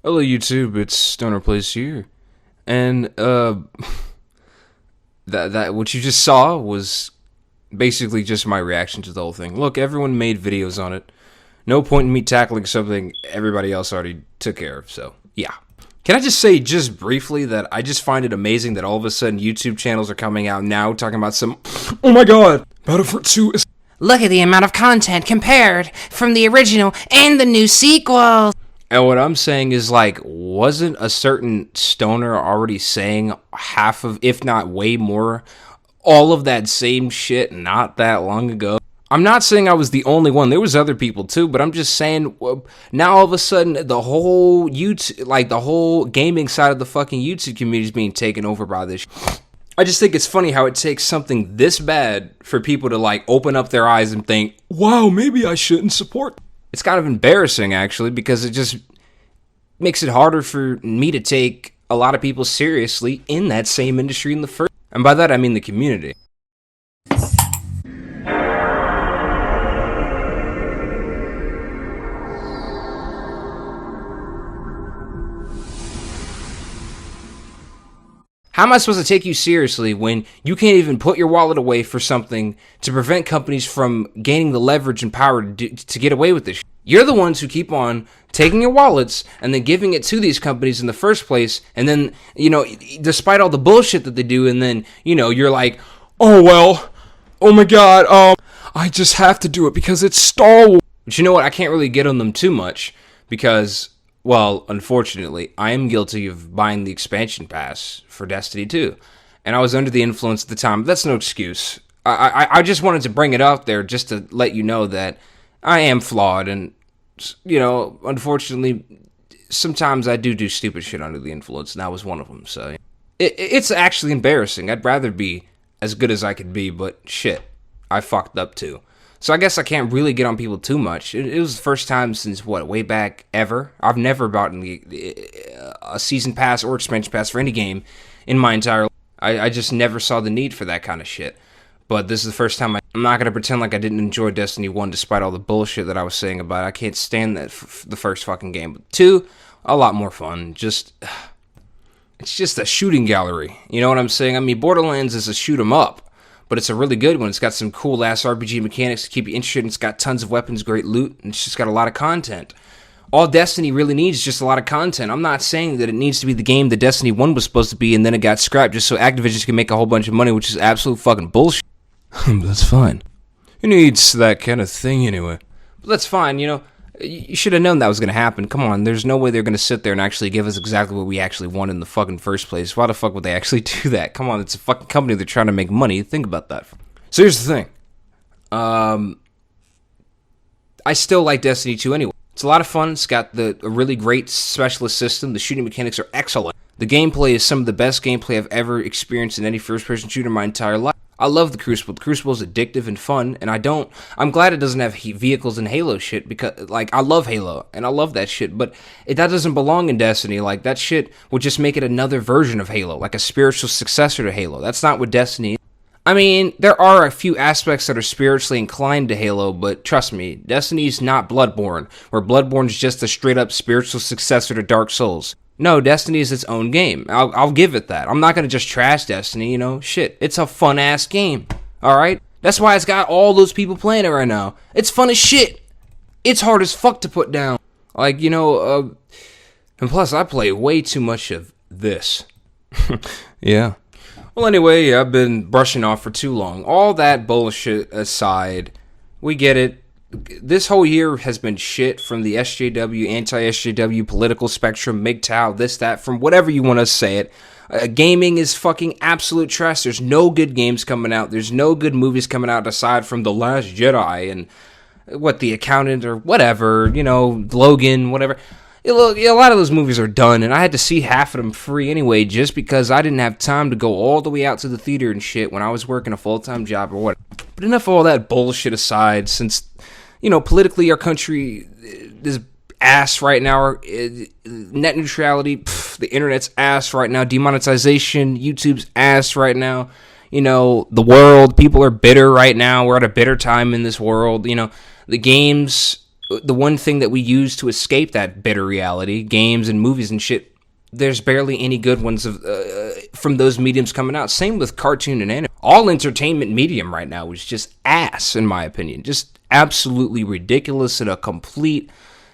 Hello YouTube, it's Stoner Plays here. And that what you just saw was basically just my reaction to the whole thing. Look, everyone made videos on it. No point in me tackling something everybody else already took care of, so yeah. Can I just say just briefly that I just find it amazing that all of a sudden YouTube channels are coming out now talking about some oh my god, Battlefront 2 is Look at the amount of content compared from the original and the new sequel. and what I'm saying is, like, wasn't a certain stoner already saying half of, if not way more, all of that same shit not that long ago? I'm not saying I was the only one. There was other people too, but I'm just saying now all of a sudden the whole YouTube, like the whole gaming side of the fucking YouTube community is being taken over by this. I just think it's funny how it takes something this bad for people to like open up their eyes and think, wow, maybe I shouldn't support. It's kind of embarrassing, actually, because it just makes it harder for me to take a lot of people seriously in that same industry in the first. And by that, I mean the community. How am I supposed to take you seriously when you can't even put your wallet away for something to prevent companies from gaining the leverage and power to get away with this? You're the ones who keep on taking your wallets and then giving it to these companies in the first place, and then, you know, despite all the bullshit that they do, and then, you know, you're like, oh well, oh my god, I just have to do it because it's Star Wars. But you know what, I can't really get on them too much because, well, unfortunately, I am guilty of buying the expansion pass for Destiny 2, and I was under the influence at the time. But that's no excuse. I just wanted to bring it up there just to let you know that I am flawed, and, you know, unfortunately, sometimes I do stupid shit under the influence, and that was one of them. So it's actually embarrassing. I'd rather be as good as I could be, but shit, I fucked up too. So I guess I can't really get on people too much. It was the first time since, what, way back ever? I've never bought a season pass or expansion pass for any game in my entire life. I just never saw the need for that kind of shit. But this is the first time I'm not going to pretend like I didn't enjoy Destiny 1 despite all the bullshit that I was saying about it. I can't stand that the first fucking game. But 2, a lot more fun. It's just a shooting gallery. You know what I'm saying? I mean, Borderlands is a shoot 'em up. But it's a really good one. It's got some cool-ass RPG mechanics to keep you interested, and it's got tons of weapons, great loot, and it's just got a lot of content. All Destiny really needs is just a lot of content. I'm not saying that it needs to be the game that Destiny 1 was supposed to be, and then it got scrapped just so Activision can make a whole bunch of money, which is absolute fucking bullshit. That's fine. Who needs that kind of thing anyway? But that's fine, you know. You should have known that was going to happen. Come on, there's no way they're going to sit there and actually give us exactly what we actually want in the fucking first place. Why the fuck would they actually do that? Come on, it's a fucking company. They're trying to make money. Think about that. So here's the thing. I still like Destiny 2 anyway. It's a lot of fun. It's got a really great specialist system. The shooting mechanics are excellent. The gameplay is some of the best gameplay I've ever experienced in any first-person shooter in my entire life. I love the Crucible. The Crucible is addictive and fun, and I'm glad it doesn't have vehicles and Halo shit, because, like, I love Halo, and I love that shit, but that doesn't belong in Destiny. Like, that shit would just make it another version of Halo, like a spiritual successor to Halo. That's not what Destiny is. I mean, there are a few aspects that are spiritually inclined to Halo, but trust me, Destiny's not Bloodborne, where Bloodborne's just a straight-up spiritual successor to Dark Souls. No, Destiny is its own game. I'll give it that. I'm not going to just trash Destiny, you know? Shit, it's a fun-ass game, alright? That's why it's got all those people playing it right now. It's fun as shit. It's hard as fuck to put down. Like, you know, and plus I play way too much of this. Yeah. Well, anyway, I've been brushing off for too long. All that bullshit aside, we get it. This whole year has been shit from the SJW, anti-SJW, political spectrum, MGTOW, this, that, from whatever you want to say it. Gaming is fucking absolute trash. There's no good games coming out. There's no good movies coming out aside from The Last Jedi and The Accountant or whatever, you know, Logan, whatever. A lot of those movies are done, and I had to see half of them free anyway just because I didn't have time to go all the way out to the theater and shit when I was working a full-time job or what. But enough of all that bullshit aside, since, you know, politically our country is ass right now, net neutrality, the internet's ass right now, demonetization, YouTube's ass right now, you know, the world, people are bitter right now, we're at a bitter time in this world, you know, the games the one thing that we use to escape that bitter reality, games and movies and shit, there's barely any good ones from those mediums coming out. Same with cartoon and anime. All entertainment medium right now is just ass, in my opinion. Just absolutely ridiculous and a complete,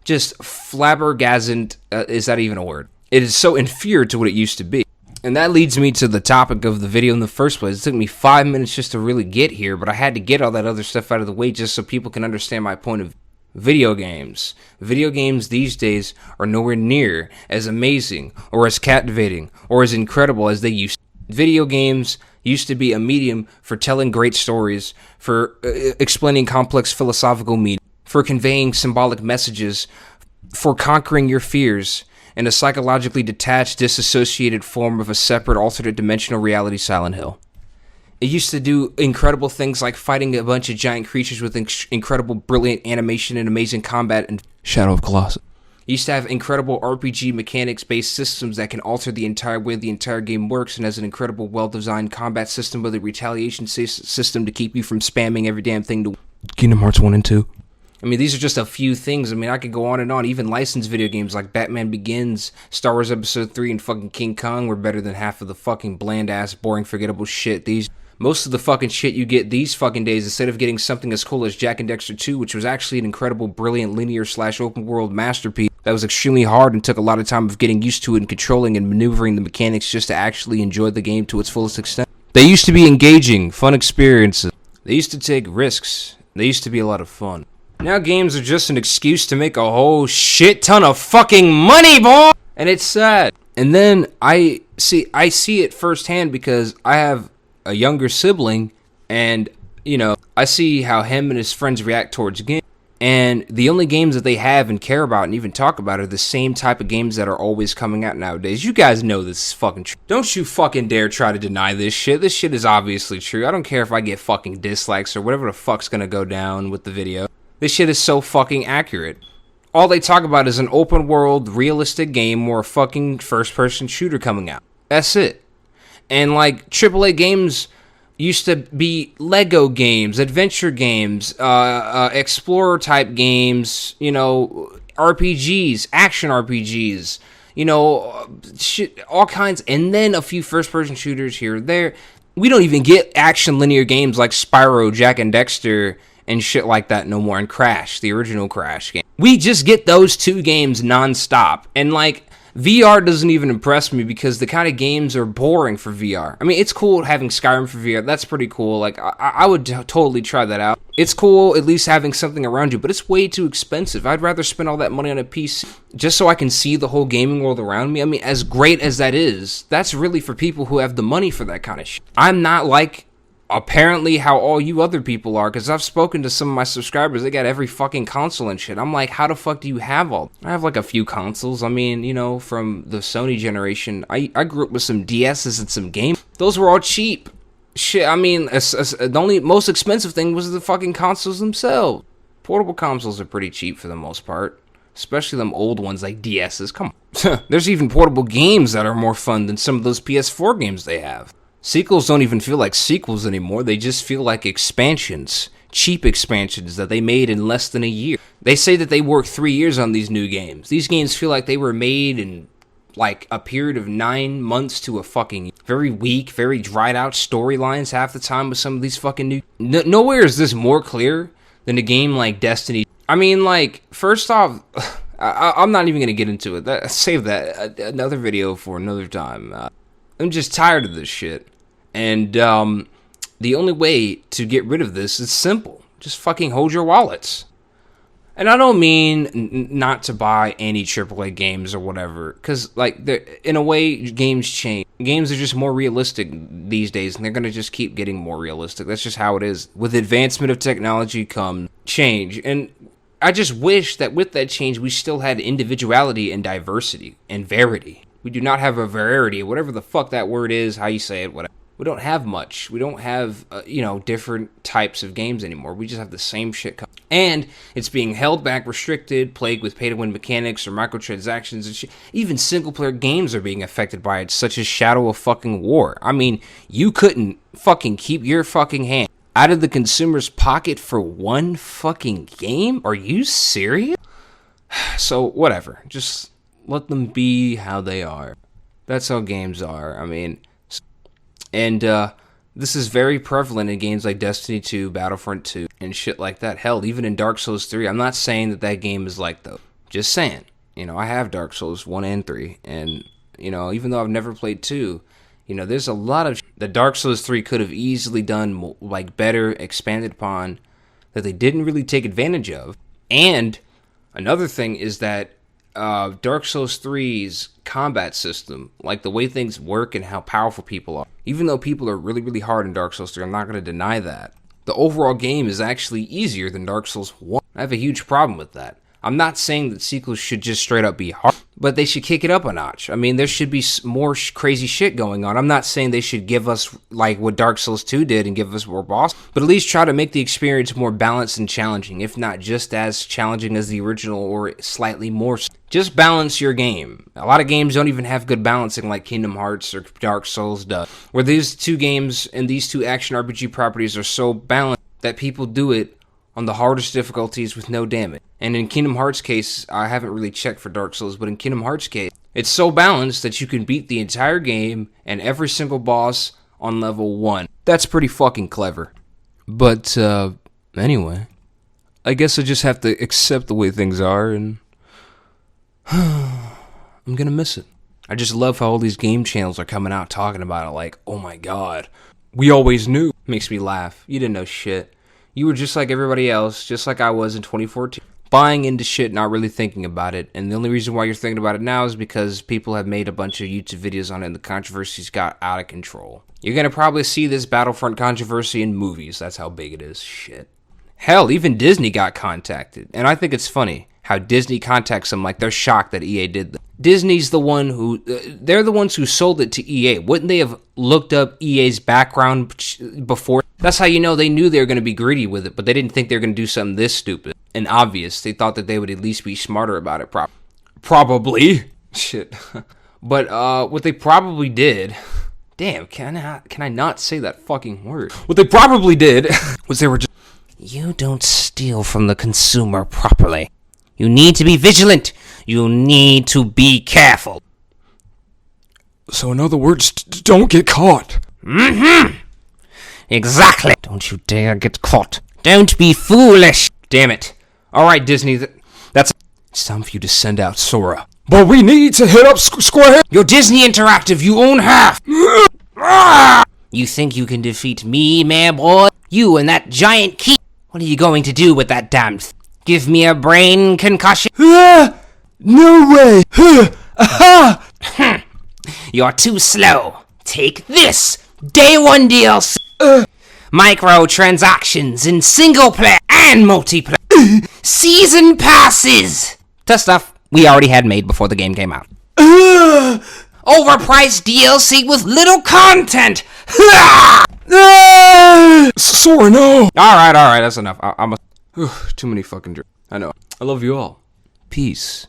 just flabbergasted, is that even a word? It is so inferior to what it used to be. And that leads me to the topic of the video in the first place. It took me 5 minutes just to really get here, but I had to get all that other stuff out of the way just so people can understand my point of view. Video games. Video games these days are nowhere near as amazing or as captivating or as incredible as they used to. Video games used to be a medium for telling great stories, for explaining complex philosophical meaning, for conveying symbolic messages, for conquering your fears in a psychologically detached, disassociated form of a separate, alternate dimensional reality, Silent Hill. It used to do incredible things like fighting a bunch of giant creatures with incredible, brilliant animation and amazing combat and Shadow of Colossus. It used to have incredible RPG mechanics-based systems that can alter the entire way the entire game works, and has an incredible, well-designed combat system with a retaliation system to keep you from spamming every damn thing to Kingdom Hearts 1 and 2. I mean, these are just a few things. I mean, I could go on and on. Even licensed video games like Batman Begins, Star Wars Episode 3, and fucking King Kong were better than half of the fucking bland-ass, boring, forgettable shit most of the fucking shit you get these fucking days, instead of getting something as cool as Jak and Daxter 2, which was actually an incredible, brilliant, linear/open world masterpiece that was extremely hard and took a lot of time of getting used to it and controlling and maneuvering the mechanics just to actually enjoy the game to its fullest extent. They used to be engaging, fun experiences. They used to take risks. They used to be a lot of fun. Now games are just an excuse to make a whole shit ton of fucking money, boy! And it's sad. And then I see it firsthand because I have a younger sibling, and I see how him and his friends react towards games, and the only games that they have and care about and even talk about are the same type of games that are always coming out nowadays. You guys know this is fucking true. Don't you fucking dare try to deny this shit. This shit is obviously true. I don't care if I get fucking dislikes or whatever the fuck's gonna go down with the video. This shit is so fucking accurate. All they talk about is an open world, realistic game or a fucking first person shooter coming out. That's it. And like AAA games used to be Lego games, adventure games, explorer type games, RPGs, action RPGs, shit, all kinds, and then a few first person shooters here or there. We don't even get action linear games like Spyro, Jak and Daxter, and shit like that no more, and Crash, the original Crash game. We just get those two games nonstop, and like, VR doesn't even impress me because the kind of games are boring for VR. I mean, it's cool having Skyrim for VR. That's pretty cool. Like, I would totally try that out. It's cool at least having something around you, but it's way too expensive. I'd rather spend all that money on a PC just so I can see the whole gaming world around me. I mean, as great as that is, that's really for people who have the money for that kind of shit. I'm not like apparently how all you other people are, because I've spoken to some of my subscribers. They got every fucking console and shit. I'm like, how the fuck do you have all? I have like a few consoles. I mean, from the Sony generation, I grew up with some DS's and some games. Those were all cheap. Shit, I mean, the only most expensive thing was the fucking consoles themselves. Portable consoles are pretty cheap for the most part, especially them old ones like DS's. Come on. There's even portable games that are more fun than some of those PS4 games they have. Sequels don't even feel like sequels anymore. They just feel like expansions. Cheap expansions that they made in less than a year. They say that they worked 3 years on these new games. These games feel like they were made in like a period of 9 months to a fucking very weak, very dried out storylines half the time with some of these fucking new... Nowhere is this more clear than a game like Destiny. I mean, like, first off, I'm not even going to get into it. Save that. Another video for another time. I'm just tired of this shit. And the only way to get rid of this is simple. Just fucking hold your wallets. And I don't mean not to buy any AAA games or whatever. Because, like, in a way, games change. Games are just more realistic these days. And they're going to just keep getting more realistic. That's just how it is. With advancement of technology comes change. And I just wish that with that change, we still had individuality and diversity and verity. We do not have a variety, whatever the fuck that word is, how you say it, whatever. We don't have much. We don't have, different types of games anymore. We just have the same shit. And it's being held back, restricted, plagued with pay-to-win mechanics or microtransactions and shit. Even single-player games are being affected by it, such as Shadow of fucking War. I mean, you couldn't fucking keep your fucking hand out of the consumer's pocket for one fucking game? Are you serious? So, whatever. Just let them be how they are. That's how games are. I mean, and this is very prevalent in games like Destiny 2, Battlefront 2, and shit like that. Hell, even in Dark Souls 3. I'm not saying that that game is like though. Just saying. You know, I have Dark Souls 1 and 3, and, you know, even though I've never played 2, you know, there's a lot of that Dark Souls 3 could have easily done, like, better, expanded upon, that they didn't really take advantage of. And another thing is that Dark Souls 3's combat system, like the way things work and how powerful people are, even though people are really, really hard in Dark Souls 3, I'm not going to deny that. The overall game is actually easier than Dark Souls 1. I have a huge problem with that. I'm not saying that sequels should just straight up be hard, but they should kick it up a notch. I mean, there should be more crazy shit going on. I'm not saying they should give us like what Dark Souls 2 did and give us more boss, but at least try to make the experience more balanced and challenging, if not just as challenging as the original or slightly more. Just balance your game. A lot of games don't even have good balancing like Kingdom Hearts or Dark Souls does, where these two games and these two action RPG properties are so balanced that people do it on the hardest difficulties with no damage. And in Kingdom Hearts case, I haven't really checked for Dark Souls, but in Kingdom Hearts case, it's so balanced that you can beat the entire game and every single boss on level 1. That's pretty fucking clever. But, anyway, I guess I just have to accept the way things are, and I'm gonna miss it. I just love how all these game channels are coming out talking about it like, oh my god, we always knew. Makes me laugh. You didn't know shit. You were just like everybody else, just like I was in 2014, buying into shit, not really thinking about it. And the only reason why you're thinking about it now is because people have made a bunch of YouTube videos on it and the controversies got out of control. You're going to probably see this Battlefront controversy in movies. That's how big it is. Shit. Hell, even Disney got contacted. And I think it's funny how Disney contacts them like they're shocked that EA did that. Disney's the one who, they're the ones who sold it to EA. Wouldn't they have looked up EA's background before? That's how you know they knew they were going to be greedy with it, but they didn't think they were going to do something this stupid and obvious. They thought that they would at least be smarter about it. Probably. Shit. But what they probably did, damn, can I not say that fucking word? What they probably did was they were just, You don't steal from the consumer properly. You need to be vigilant. You need to be careful. So in other words, don't get caught. Mm-hmm. Exactly. Don't you dare get caught. Don't be foolish. Damn it. Alright, Disney, that's... It's time for you to send out Sora. But we need to hit up Square. You're Disney Interactive. You own half. You think you can defeat me, man boy? You and that giant key. What are you going to do with that damn thing? Give me a brain concussion? No way. You're too slow. Take this. Day 1 DLC. Microtransactions in single player and multiplayer. Season passes. To stuff we already had made before the game came out. Overpriced DLC with little content. Sora, no. Alright, that's enough. I'm too many fucking drinks. I know. I love you all. Peace.